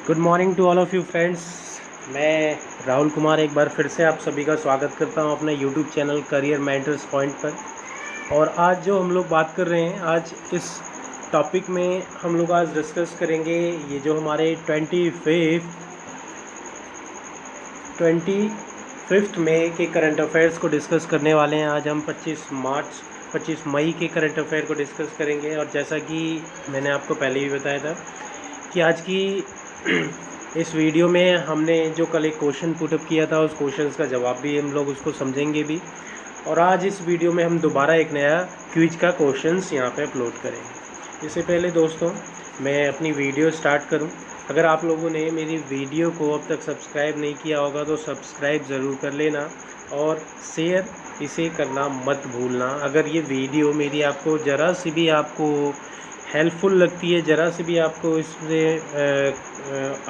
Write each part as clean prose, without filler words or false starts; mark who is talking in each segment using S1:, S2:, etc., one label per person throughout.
S1: Good morning to all of you friends. मैं राहुल कुमार एक बार फिर से आप सभी का स्वागत करता हूं अपने YouTube channel career mentors point पर। और आज जो हम लोग बात कर रहे हैं, आज इस टॉपिक में हम लोग आज डिस्कस करेंगे ये जो हमारे 25 मई के करंट अफेयर्स को डिस्कस करने वाले हैं। आज हम 25 मई के करंट अफेयर को डिस्कस करेंगे। और जैसा कि मैंने आपको पहले ही बताया था कि आज की इस वीडियो में हमने जो कल एक क्वेश्चन पुटअप किया था, उस क्वेश्चन का जवाब भी हम लोग उसको समझेंगे भी। और आज इस वीडियो में हम दोबारा एक नया क्विज का क्वेश्चंस यहाँ पे अपलोड करेंगे। इससे पहले दोस्तों, मैं अपनी वीडियो स्टार्ट करूँ, अगर आप लोगों ने मेरी वीडियो को अब तक सब्सक्राइब नहीं किया होगा तो सब्सक्राइब ज़रूर कर लेना और शेयर इसे करना मत भूलना। अगर ये वीडियो मेरी आपको ज़रा सी भी आपको हेल्पफुल लगती है, ज़रा से भी आपको इससे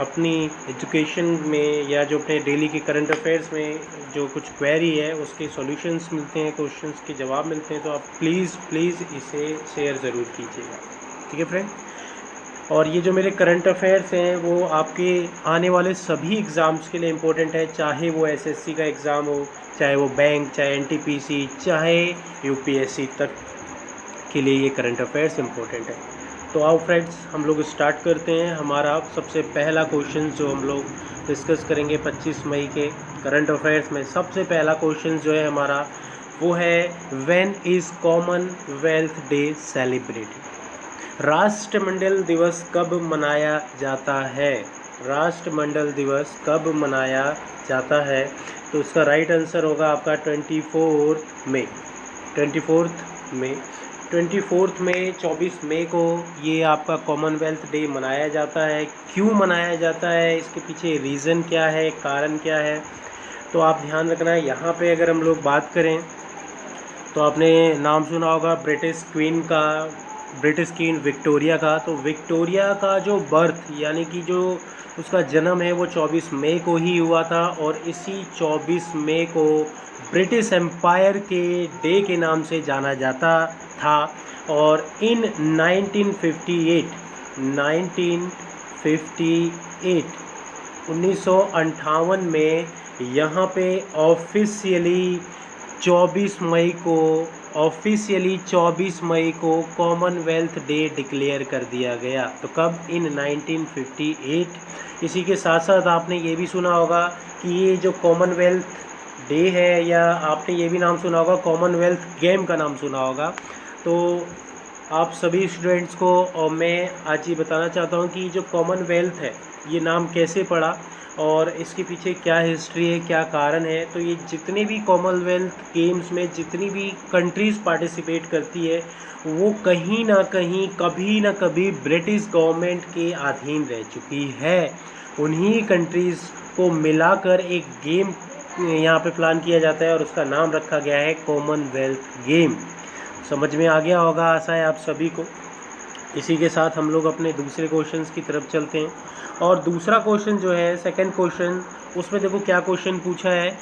S1: अपनी एजुकेशन में या जो अपने डेली के करंट अफेयर्स में जो कुछ क्वेरी है उसके सॉल्यूशंस मिलते हैं, क्वेश्चंस के जवाब मिलते हैं, तो आप प्लीज़ इसे शेयर ज़रूर कीजिएगा। ठीक है फ्रेंड। और ये जो मेरे करंट अफेयर्स हैं वो आपके आने वाले सभी एग्ज़ाम्स के लिए इम्पोर्टेंट है, चाहे वो एसएससी का एग्ज़ाम हो, चाहे वो बैंक, चाहे एनटीपीसी, चाहे यूपीएससी तक के लिए ये करंट अफेयर्स इम्पोर्टेंट है। तो आओ फ्रेंड्स, हम लोग स्टार्ट करते हैं। हमारा सबसे पहला क्वेश्चन जो हम लोग डिस्कस करेंगे 25 मई के करंट अफेयर्स में, सबसे पहला क्वेश्चन जो है हमारा वो है, when is Commonwealth day celebrated? राष्ट्रमंडल दिवस कब मनाया जाता है? राष्ट्रमंडल दिवस कब मनाया जाता है? तो इसका राइट आंसर होगा आपका 24 मई। 24 मई 24 मई को ये आपका कॉमनवेल्थ डे मनाया जाता है। क्यों मनाया जाता है, इसके पीछे रीज़न क्या है, कारण क्या है, तो आप ध्यान रखना है। यहाँ पे अगर हम लोग बात करें तो आपने नाम सुना होगा ब्रिटिश क्वीन विक्टोरिया का। तो विक्टोरिया का जो बर्थ यानी कि जो उसका जन्म है वो 24 मई को ही हुआ था। और इसी 24 मई को ब्रिटिश एम्पायर के डे के नाम से जाना जाता था। और इन 1958 में यहाँ पे ऑफिशियली 24 मई को कॉमनवेल्थ डे डिक्लेयर कर दिया गया। तो कब? इन 1958। इसी के साथ साथ आपने ये भी सुना होगा कि ये जो कॉमनवेल्थ डे है, या आपने ये भी नाम सुना होगा, कॉमनवेल्थ गेम का नाम सुना होगा। तो आप सभी स्टूडेंट्स को और मैं आज ये बताना चाहता हूँ कि जो कॉमनवेल्थ है ये नाम कैसे पड़ा और इसके पीछे क्या हिस्ट्री है, क्या कारण है। तो ये जितने भी कॉमनवेल्थ गेम्स में जितनी भी कंट्रीज़ पार्टिसिपेट करती है वो कहीं ना कहीं कभी ना कभी ब्रिटिश गवर्नमेंट के अधीन रह चुकी है। उन्हीं कंट्रीज़ को मिलाकर एक गेम यहाँ पे प्लान किया जाता है और उसका नाम रखा गया है कॉमनवेल्थ गेम। समझ में आ गया होगा, आशा है आप सभी को। इसी के साथ हम लोग अपने दूसरे क्वेश्चंस की तरफ चलते हैं। और दूसरा क्वेश्चन जो है, सेकंड क्वेश्चन, उसमें देखो क्या क्वेश्चन पूछा है,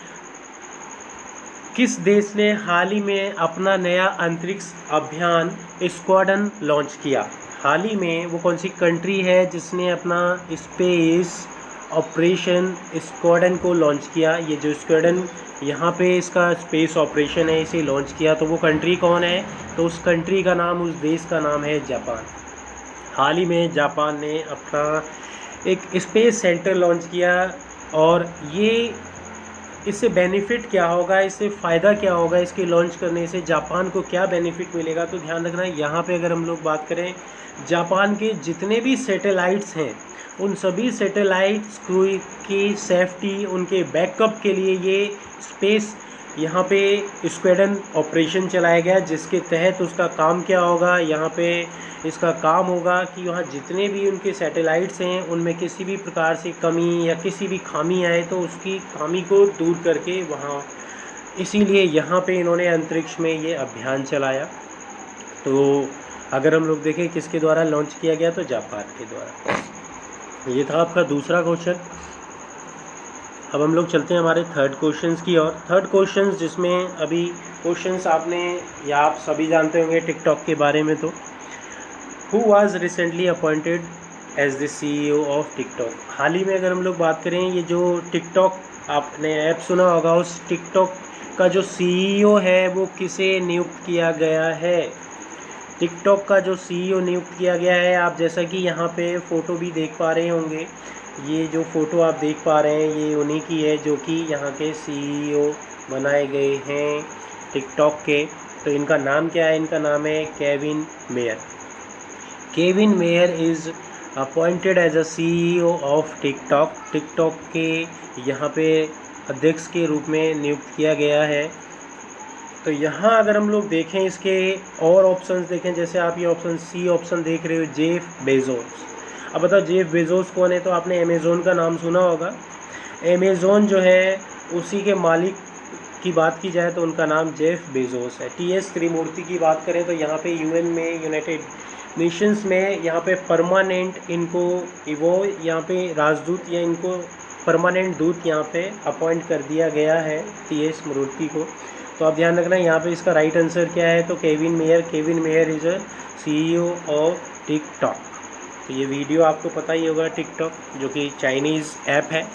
S1: किस देश ने हाल ही में अपना नया अंतरिक्ष अभियान स्क्वाड्रन लॉन्च किया? हाल ही में वो कौन सी कंट्री है जिसने अपना स्पेस ऑपरेशन स्क्वाड्रन को लॉन्च किया? ये जो स्क्वाड्रन यहाँ पे इसका स्पेस ऑपरेशन है, इसे लॉन्च किया, तो वो कंट्री कौन है? तो उस कंट्री का नाम, उस देश का नाम है जापान। हाल ही में जापान ने अपना एक स्पेस सेंटर लॉन्च किया। और ये इससे बेनिफिट क्या होगा, इससे फ़ायदा क्या होगा, इसके लॉन्च करने से जापान को क्या बेनिफिट मिलेगा? तो ध्यान रखना है, यहाँ पे अगर हम लोग बात करें, जापान के जितने भी सैटेलाइट्स हैं उन सभी सैटेलाइट्स की सेफ्टी, उनके बैकअप के लिए ये स्पेस यहाँ पे स्क्वाड्रन ऑपरेशन चलाया गया, जिसके तहत उसका काम क्या होगा, यहाँ पे इसका काम होगा कि वहाँ जितने भी उनके सैटेलाइट्स हैं उनमें किसी भी प्रकार से कमी या किसी भी खामी आए तो उसकी खामी को दूर करके वहाँ, इसीलिए यहाँ पे इन्होंने अंतरिक्ष में ये अभियान चलाया। तो अगर हम लोग देखें किसके द्वारा लॉन्च किया गया, तो जापान के द्वारा। ये था आपका दूसरा क्वेश्चन। अब हम लोग चलते हैं हमारे थर्ड क्वेश्चंस की ओर। थर्ड क्वेश्चंस जिसमें अभी क्वेश्चंस आपने या आप सभी जानते होंगे टिकटॉक के बारे में। तो who was recently appointed as the CEO of TikTok. हाल ही में अगर हम लोग बात करें, ये जो टिकटॉक आपने ऐप सुना होगा, उस टिकटॉक का जो CEO है वो किसे नियुक्त किया गया है? टिकटॉक का जो CEO नियुक्त किया गया है, आप जैसा कि यहाँ पे फ़ोटो भी देख पा रहे होंगे, ये जो फ़ोटो आप देख पा रहे हैं ये उन्हीं की है जो कि यहाँ के CEO बनाए गए हैं टिकटॉक के। तो इनका नाम क्या है? इनका नाम है Kevin Mayer. Kevin Mayer is appointed as a CEO of TikTok. TikTok के यहाँ पे अध्यक्ष के रूप में नियुक्त किया गया है। तो यहाँ अगर हम लोग देखें, इसके और ऑप्शंस देखें, जैसे आप ये ऑप्शन C ऑप्शन देख रहे हो, जेफ बेजोस। अब बताओ जेफ बेजोस कौन है? तो आपने अमेज़ोन का नाम सुना होगा। अमेज़ोन जो है उसी के मालिक की बात की जाए तो उनका नाम जेफ बेजोस है। TS त्रिमूर्ति की बात करें तो यहाँ पे UN में, यूनाइटेड नेशंस में यहाँ पे परमानेंट इनको वो यहाँ पे राजदूत या इनको परमानेंट दूत यहाँ पे अपॉइंट कर दिया गया है TS मूर्ति को। तो आप ध्यान रखना यहाँ पे इसका राइट आंसर क्या है? तो Kevin Mayer. Kevin Mayer is a CEO of TikTok. तो ये वीडियो आपको पता ही होगा, टिकटॉक जो कि चाइनीज़ ऐप है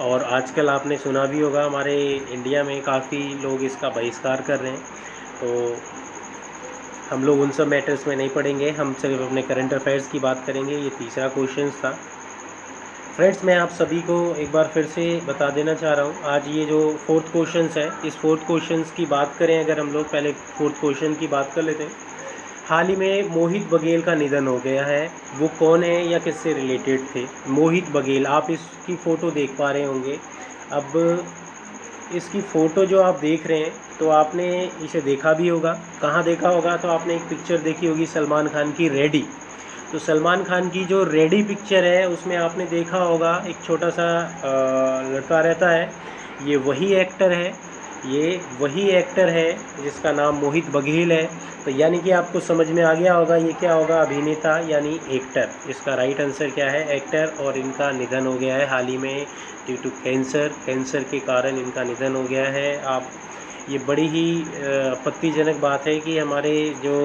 S1: और आजकल आपने सुना भी होगा हमारे इंडिया में काफ़ी लोग इसका बहिष्कार कर रहे हैं। तो हम लोग उन सब मैटर्स में नहीं पढ़ेंगे, हम सिर्फ अपने करंट अफेयर्स की बात करेंगे। ये तीसरा क्वेश्चन था। फ्रेंड्स, मैं आप सभी को एक बार फिर से बता देना चाह रहा हूँ, आज ये जो फोर्थ क्वेश्चन है, इस फोर्थ क्वेश्चन की बात करें अगर हम लोग, पहले फोर्थ क्वेश्चन की बात कर लेते हैं। हाल ही में मोहित बघेल का निधन हो गया है। वो कौन है या किससे रिलेटेड थे? मोहित बघेल, आप इसकी फ़ोटो देख पा रहे होंगे। अब इसकी फ़ोटो जो आप देख रहे हैं तो आपने इसे देखा भी होगा। कहाँ देखा होगा? तो आपने एक पिक्चर देखी होगी सलमान खान की, रेडी। तो सलमान खान की जो रेडी पिक्चर है उसमें आपने देखा होगा एक छोटा सा लड़का रहता है। ये वही एक्टर है, ये वही एक्टर है जिसका नाम मोहित बघेल है। तो यानी कि आपको समझ में आ गया होगा ये क्या होगा? अभिनेता यानी एक्टर। इसका राइट आंसर क्या है? एक्टर। और इनका निधन हो गया है हाल ही में ड्यू टू कैंसर के कारण इनका निधन हो गया है। आप ये बड़ी ही आपत्तिजनक बात है कि हमारे जो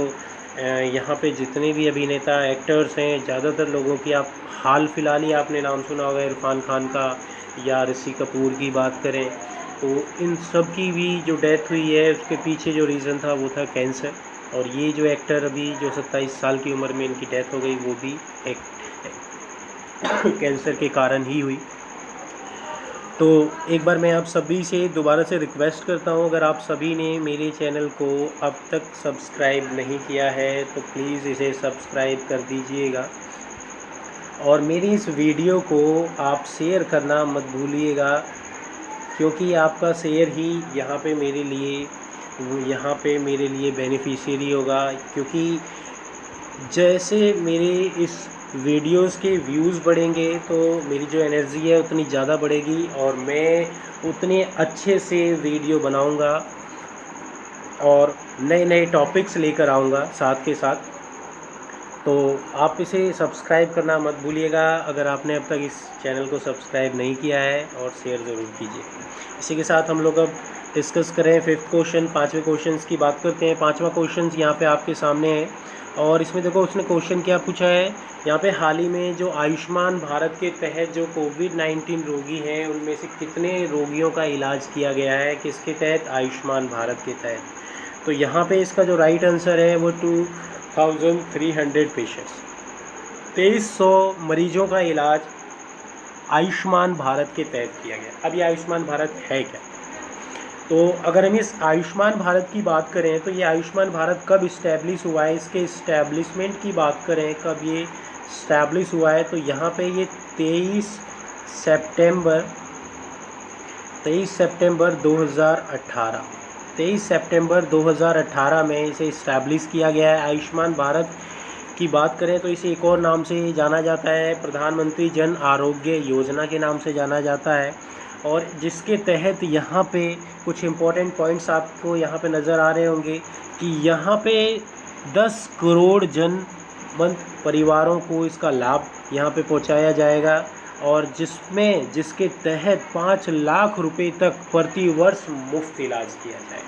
S1: यहाँ पे जितने भी अभिनेता एक्टर्स हैं, ज़्यादातर लोगों की आप हाल फिलहाल ही आपने नाम सुना होगा इरफान खान का या ऋषि कपूर की बात करें, तो इन सब की भी जो डेथ हुई है उसके पीछे जो रीज़न था वो था कैंसर। और ये जो एक्टर अभी जो 27 साल की उम्र में इनकी डेथ हो गई, वो भी एक कैंसर के कारण ही हुई। तो एक बार मैं आप सभी से दोबारा से रिक्वेस्ट करता हूँ, अगर आप सभी ने मेरे चैनल को अब तक सब्सक्राइब नहीं किया है तो प्लीज़ इसे सब्सक्राइब कर दीजिएगा और मेरी इस वीडियो को आप शेयर करना मत भूलिएगा, क्योंकि आपका शेयर ही यहाँ पे मेरे लिए बेनिफिशियरी होगा। क्योंकि जैसे मेरे इस वीडियोस के व्यूज़ बढ़ेंगे तो मेरी जो एनर्जी है उतनी ज़्यादा बढ़ेगी और मैं उतने अच्छे से वीडियो बनाऊंगा और नए नए टॉपिक्स लेकर आऊँगा साथ के साथ। तो आप इसे सब्सक्राइब करना मत भूलिएगा अगर आपने अब तक इस चैनल को सब्सक्राइब नहीं किया है, और शेयर ज़रूर कीजिए। इसी के साथ हम लोग अब डिस्कस करें फिफ्थ क्वेश्चन, पाँचवें क्वेश्चन की बात करते हैं। पाँचवा क्वेश्चन यहाँ पे आपके सामने है और इसमें देखो उसने क्वेश्चन क्या पूछा है। यहाँ पे हाल ही में जो आयुष्मान भारत के तहत जो कोविड-19 रोगी हैं उनमें से कितने रोगियों का इलाज किया गया है? किसके तहत? आयुष्मान भारत के तहत। तो यहाँ पे इसका जो राइट आंसर है वो 2300 पेशेंट्स, 2300 मरीजों का इलाज आयुष्मान भारत के तहत किया गया। अब ये आयुष्मान भारत है क्या? तो अगर हम इस आयुष्मान भारत की बात करें तो ये आयुष्मान भारत कब इस्टेब्लिश हुआ है, इसके इस्टेब्लिशमेंट की बात करें कब ये इस्टेब्लिश हुआ है, तो यहाँ पे ये 23 सितंबर 2018 में इसे इस्टेब्लिश किया गया है। आयुष्मान भारत की बात करें तो इसे एक और नाम से जाना जाता है, प्रधानमंत्री जन आरोग्य योजना के नाम से जाना जाता है। और जिसके तहत यहाँ पे कुछ इम्पोर्टेंट पॉइंट्स आपको यहाँ पे नज़र आ रहे होंगे कि यहाँ पे 10 करोड़ जनमत परिवारों को इसका लाभ यहाँ पे पहुँचाया जाएगा और जिसके तहत 5 लाख रुपए तक प्रति वर्ष मुफ्त इलाज किया जाए।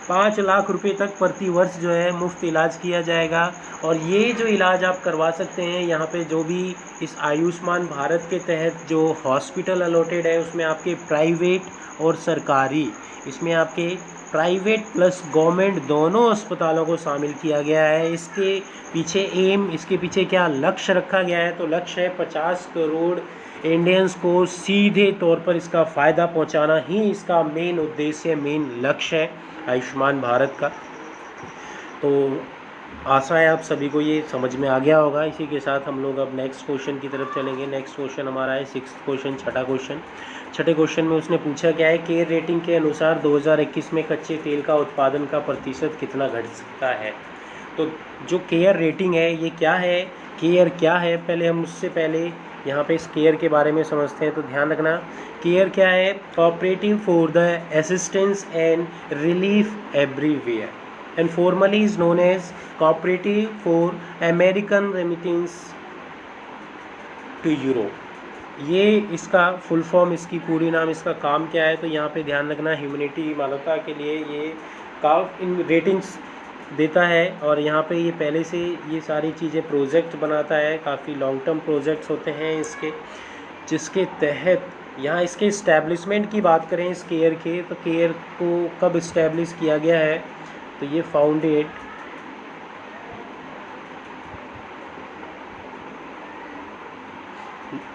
S1: 5 लाख रुपए तक प्रति वर्ष जो है मुफ्त इलाज किया जाएगा। और ये जो इलाज आप करवा सकते हैं यहाँ पे, जो भी इस आयुष्मान भारत के तहत जो हॉस्पिटल अलॉटेड है उसमें आपके प्राइवेट और सरकारी, इसमें आपके प्राइवेट प्लस गवर्नमेंट दोनों अस्पतालों को शामिल किया गया है। इसके पीछे क्या लक्ष्य रखा गया है, तो लक्ष्य है 50 करोड़ इंडियंस को सीधे तौर पर इसका फ़ायदा पहुंचाना ही इसका मेन उद्देश्य, मेन लक्ष्य है आयुष्मान भारत का। तो आशा है आप सभी को ये समझ में आ गया होगा। इसी के साथ हम लोग अब नेक्स्ट क्वेश्चन की तरफ चलेंगे। नेक्स्ट क्वेश्चन हमारा है 6th क्वेश्चन, छठा क्वेश्चन। छठे क्वेश्चन में उसने पूछा क्या है, केयर रेटिंग के अनुसार 2021 में कच्चे तेल का उत्पादन का प्रतिशत कितना घट सकता है। तो जो केयर रेटिंग है ये क्या है, केयर क्या है, पहले हम उससे पहले यहाँ पे इस केयर के बारे में समझते हैं। तो ध्यान रखना, केयर क्या है, cooperative for the assistance and relief everywhere and formerly is known as cooperative for American remittance to Europe. ये इसका फुल फॉर्म, इसकी पूरी नाम, इसका काम क्या है, तो यहाँ पे ध्यान रखना, ह्यूमैनिटी मानवता के लिए ये इन रेटिंग्स देता है। और यहाँ पे ये पहले से ये सारी चीज़ें प्रोजेक्ट बनाता है, काफ़ी लॉन्ग टर्म प्रोजेक्ट्स होते हैं इसके, जिसके तहत यहाँ इसके इस्टेब्लिशमेंट की बात करें इस केयर के, तो केयर को कब इस्टेब्लिश किया गया है, तो ये फाउंडेड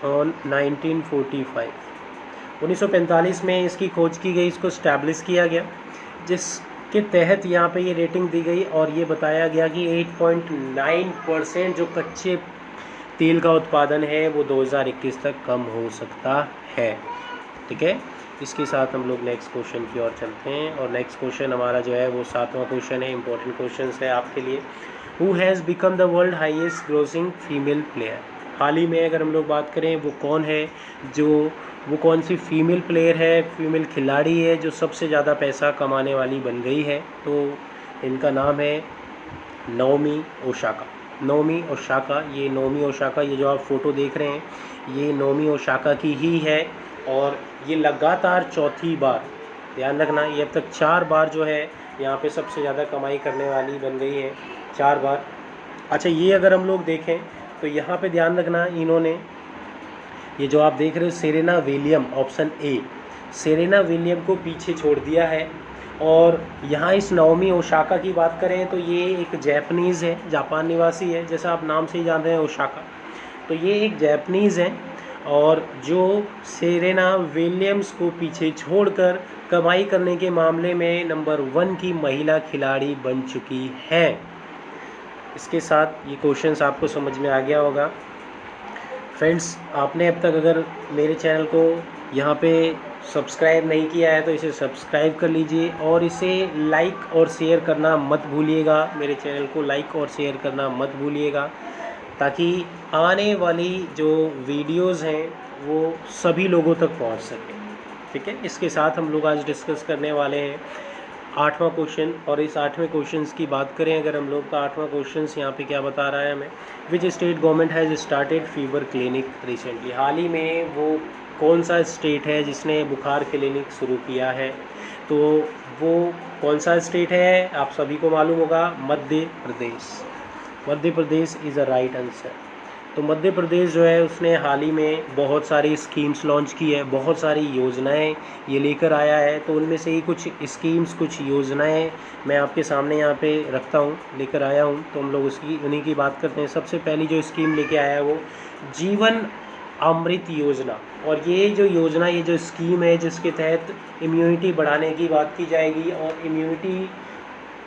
S1: ऑन 1945, 1945 में इसकी खोज की गई, इसको इस्टेब्लिश किया गया, जिसके तहत यहाँ पे ये रेटिंग दी गई और ये बताया गया कि 8.9% जो कच्चे तेल का उत्पादन है वो 2021 तक कम हो सकता है। ठीक है, इसके साथ हम लोग नेक्स्ट क्वेश्चन की ओर चलते हैं। और नेक्स्ट क्वेश्चन हमारा जो है वो 7वां क्वेश्चन है, इंपॉर्टेंट क्वेश्चन है आपके लिए। Who has become the world highest grossing female player. हाल ही में अगर हम लोग बात करें वो कौन है, वो कौन सी फीमेल प्लेयर है, फीमेल खिलाड़ी है जो सबसे ज़्यादा पैसा कमाने वाली बन गई है, तो इनका नाम है नाओमी ओसाका। नाओमी ओसाका, ये नाओमी ओसाका, ये जो आप फ़ोटो देख रहे हैं ये नाओमी ओसाका की ही है। और ये लगातार चौथी बार, ध्यान रखना, ये अब तक 4 बार जो है यहाँ पे सबसे ज़्यादा कमाई करने वाली बन गई है, 4 बार। अच्छा, ये अगर हम लोग देखें तो यहाँ पे ध्यान रखना, इन्होंने ये जो आप देख रहे हो Serena William, option A, Serena William को पीछे छोड़ दिया है। और यहाँ इस नाओमी ओसाका की बात करें तो ये एक जैपनीज़ है, जापान निवासी है, जैसा आप नाम से ही जान रहे हैं ओसाका, तो ये एक जैपनीज़ है और जो सेरेना विलियम्स को पीछे छोड़कर कमाई करने के मामले में नंबर 1 की महिला खिलाड़ी बन चुकी है। इसके साथ ये क्वेश्चंस आपको समझ में आ गया होगा। फ्रेंड्स, आपने अब तक अगर मेरे चैनल को यहाँ पे सब्सक्राइब नहीं किया है तो इसे सब्सक्राइब कर लीजिए और इसे लाइक और शेयर करना मत भूलिएगा। मेरे चैनल को लाइक और शेयर करना मत भूलिएगा ताकि आने वाली जो वीडियोज़ हैं वो सभी लोगों तक पहुँच सके। ठीक है, इसके साथ हम लोग आज डिस्कस करने वाले हैं 8वां क्वेश्चन। और इस 8वें क्वेश्चन की बात करें अगर हम लोग, का 8वां क्वेश्चन यहाँ पे क्या बता रहा है हमें, which state government has started fever clinic recently. हाल ही में वो कौन सा स्टेट है जिसने बुखार क्लिनिक शुरू किया है, तो वो कौन सा स्टेट है आप सभी को मालूम होगा, Madhya Pradesh. Madhya Pradesh is a right answer. तो मध्य प्रदेश जो है उसने हाल ही में बहुत सारी स्कीम्स लॉन्च की है, बहुत सारी योजनाएं ये लेकर आया है। तो उनमें से ही कुछ स्कीम्स, कुछ योजनाएं मैं आपके सामने यहाँ पे रखता हूँ, लेकर आया हूँ, तो हम लोग उन्हीं की बात करते हैं। सबसे पहली जो स्कीम लेके आया है वो जीवन अमृत योजना। और ये जो योजना, ये जो स्कीम है जिसके तहत इम्यूनिटी बढ़ाने की बात की जाएगी। और इम्यूनिटी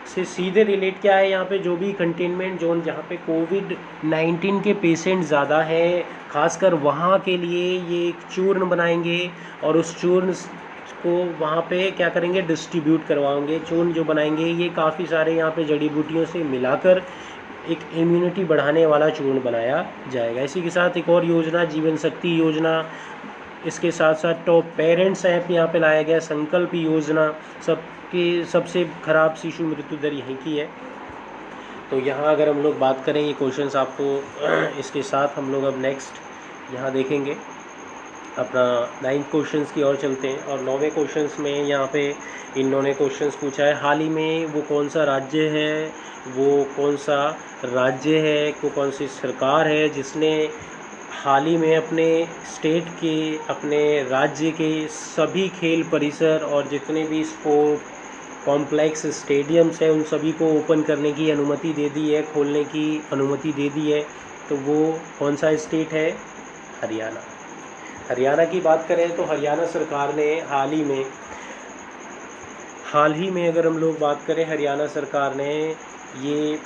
S1: से सीधे रिलेट क्या है, यहाँ पे जो भी कंटेनमेंट जोन जहाँ पे कोविड-19 के पेशेंट ज़्यादा हैं, खासकर वहाँ के लिए ये एक चूर्ण बनाएंगे और उस चूर्ण को वहाँ पे क्या करेंगे, डिस्ट्रीब्यूट करवाएंगे। चूर्ण जो बनाएंगे ये काफ़ी सारे यहाँ पे जड़ी बूटियों से मिलाकर एक इम्यूनिटी बढ़ाने वाला चूर्ण बनाया जाएगा। इसी के साथ एक और योजना जीवन शक्ति योजना, इसके साथ साथ टॉप पेरेंट्स ऐप यहाँ पे लाया गया, संकल्प योजना, सबसे ख़राब शिशु मृत्यु दर यहीं की है। तो यहाँ अगर हम लोग बात करें ये क्वेश्चंस आपको, इसके साथ हम लोग अब नेक्स्ट यहाँ देखेंगे अपना 9th क्वेश्चंस की ओर चलते हैं। और 9वें क्वेश्चंस में यहाँ पे इन्होंने क्वेश्चंस पूछा है, हाल ही में वो कौन सा राज्य है, वो कौन सा राज्य है, वो कौन सी सरकार है जिसने हाल ही में अपने स्टेट के, अपने राज्य के सभी खेल परिसर और जितने भी स्पोर्ट कॉम्प्लेक्स स्टेडियम्स हैं उन सभी को ओपन करने की अनुमति दे दी है, खोलने की अनुमति दे दी है। तो वो कौन सा स्टेट है? हरियाणा। हरियाणा की बात करें तो हरियाणा सरकार ने हाल ही में अगर हम लोग बात करें, हरियाणा सरकार ने ये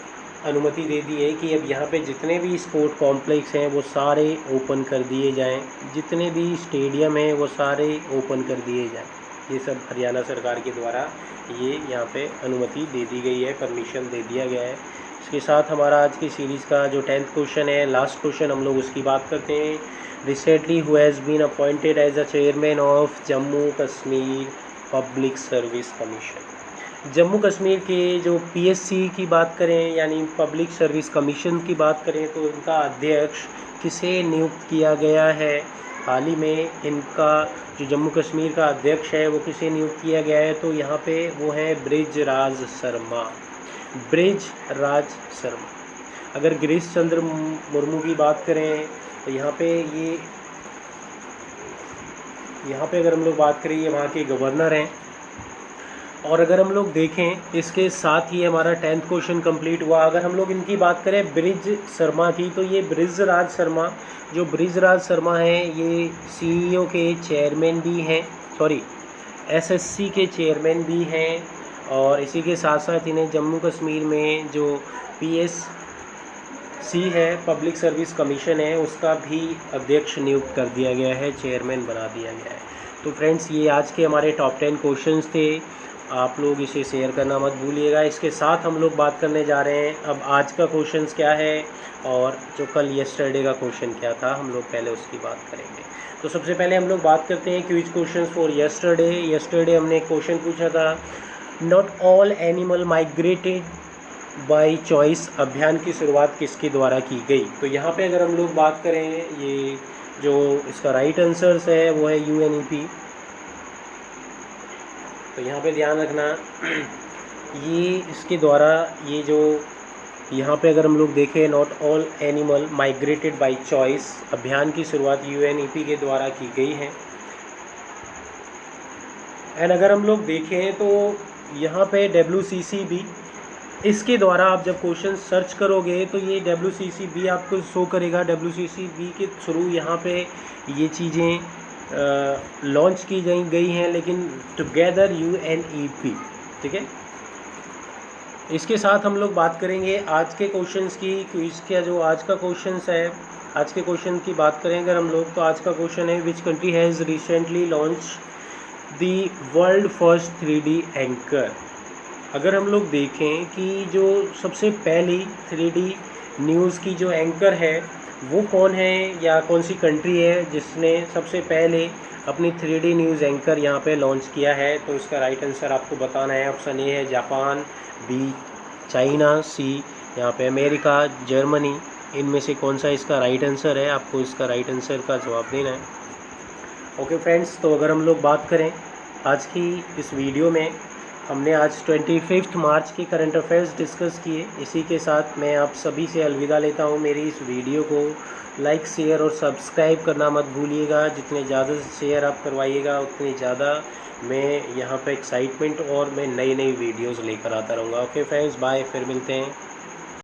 S1: अनुमति दे दी है कि अब यहाँ पे जितने भी स्पोर्ट कॉम्प्लेक्स हैं वो सारे ओपन कर दिए जाएं, जितने भी स्टेडियम हैं वो सारे ओपन कर दिए जाएं। ये सब हरियाणा सरकार के द्वारा ये यहाँ पे अनुमति दे दी गई है, परमिशन दे दिया गया है। इसके साथ हमारा आज की सीरीज़ का जो 10th क्वेश्चन है, लास्ट क्वेश्चन, हम लोग उसकी बात करते हैं। Recently who has been appointed as a chairman of Jammu Kashmir public service commission. Jammu Kashmir के जो PSC की बात करें यानी पब्लिक सर्विस कमीशन की बात करें तो इनका अध्यक्ष किसे नियुक्त किया गया है? हाल ही में इनका जो जम्मू कश्मीर का अध्यक्ष है वो किसे नियुक्त किया गया है? तो यहाँ पे वो है ब्रिजराज शर्मा। ब्रिजराज शर्मा। अगर गिरीश चंद्र मुर्मू की बात करें तो यहाँ पे अगर हम लोग बात करें, ये वहाँ के गवर्नर हैं। और अगर हम लोग देखें, इसके साथ ही हमारा 10th क्वेश्चन कंप्लीट हुआ। अगर हम लोग इनकी बात करें ब्रिज शर्मा की, तो ये ब्रिजराज शर्मा, जो ब्रिजराज शर्मा हैं ये CEO के चेयरमैन भी हैं, SSC के चेयरमैन भी हैं। और इसी के साथ साथ इन्हें जम्मू कश्मीर में जो PSC है, पब्लिक सर्विस कमीशन है, उसका भी अध्यक्ष नियुक्त कर दिया गया है, चेयरमैन बना दिया गया है। तो फ्रेंड्स, ये आज के हमारे टॉप 10 क्वेश्चंस थे। आप लोग इसे शेयर करना मत भूलिएगा। इसके साथ हम लोग बात करने जा रहे हैं अब आज का क्वेश्चंस क्या है और जो कल येस्टरडे का क्वेश्चन क्या था, हम लोग पहले उसकी बात करेंगे। तो सबसे पहले हम लोग बात करते हैं क्विज क्वेश्चंस फॉर येस्टरडे हमने एक क्वेश्चन पूछा था, not all animal migrated by choice अभियान की शुरुआत किसके द्वारा की गई? तो यहाँ पे अगर हम लोग बात करें, ये जो इसका राइट आंसर्स है वो है UNEP। तो यहाँ पे ध्यान रखना, ये इसके द्वारा, ये जो यहाँ पे अगर हम लोग देखें, not all animal migrated by choice अभियान की शुरुआत UNEP के द्वारा की गई है। एंड अगर हम लोग देखें तो यहाँ पे WCC भी, इसके द्वारा आप जब क्वेश्चन सर्च करोगे तो ये WCC भी आपको शो करेगा। WCC भी के थ्रू यहाँ पे ये चीज़ें लॉन्च की गई हैं, लेकिन टुगेदर UNEP, ठीक है। इसके साथ हम लोग बात करेंगे आज के क्वेश्चंस की। क्विज का जो आज का क्वेश्चंस है, आज के क्वेश्चन की बात करें अगर हम लोग, तो आज का क्वेश्चन है which country has recently launch the world first 3D anchor. अगर हम लोग देखें कि जो सबसे पहली 3D न्यूज़ की जो एंकर है वो कौन है या कौन सी कंट्री है जिसने सबसे पहले अपनी 3D न्यूज़ एंकर यहाँ पे लॉन्च किया है? तो इसका राइट आंसर आपको बताना है। ऑप्शन ए है जापान, बी चाइना, सी यहाँ पे अमेरिका, जर्मनी। इनमें से कौन सा इसका राइट आंसर है? आपको इसका राइट आंसर का जवाब देना है। ओके फ्रेंड्स, तो अगर हम लोग बात करें आज की इस वीडियो में, हमने आज 25 मार्च के करंट अफेयर्स डिस्कस किए। इसी के साथ मैं आप सभी से अलविदा लेता हूं। मेरी इस वीडियो को लाइक, शेयर और सब्सक्राइब करना मत भूलिएगा। जितने ज़्यादा शेयर आप करवाइएगा उतनी ज़्यादा मैं यहाँ पे एक्साइटमेंट और मैं नई वीडियोज़ लेकर आता रहूँगा। ओके फ्रेंड्स, बाय, फिर मिलते हैं।